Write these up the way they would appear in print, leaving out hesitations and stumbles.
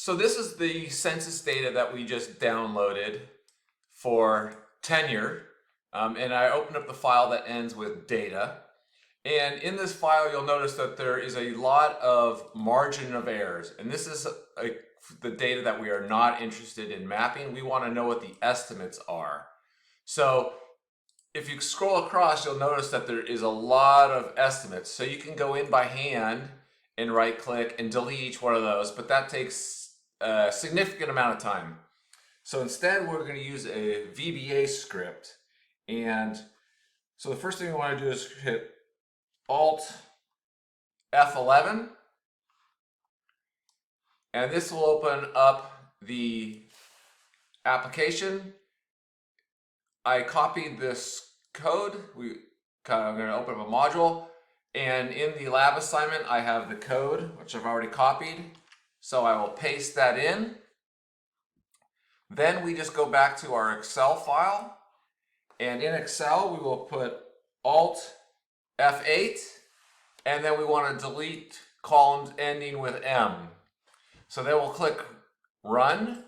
So this is the census data that we just downloaded for tenure. And I opened up the file that ends with data. And in this file, you'll notice that there is a lot of margin of errors. And this is the data that we are not interested in mapping. We want to know what the estimates are. So if you scroll across, you'll notice that there is a lot of estimates. So you can go in by hand and right click and delete each one of those, but that takes a significant amount of time. So instead, we're going to use a VBA script. And so the first thing we want to do is hit Alt F11. And this will open up the application. I copied this code. I'm going to open up a module. And in the lab assignment, I have the code, which I've already copied. So I will paste that in. Then we just go back to our Excel file. And in Excel, we will put Alt F8. And then we want to delete columns ending with M. So then we'll click Run.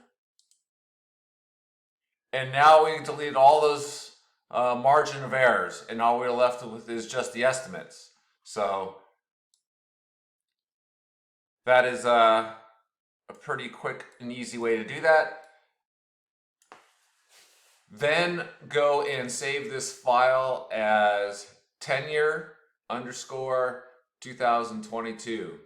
And now we deleted all those margin of errors. And all we're left with is just the estimates. So that is a pretty quick and easy way to do that. Then go and save this file as tenure_2022.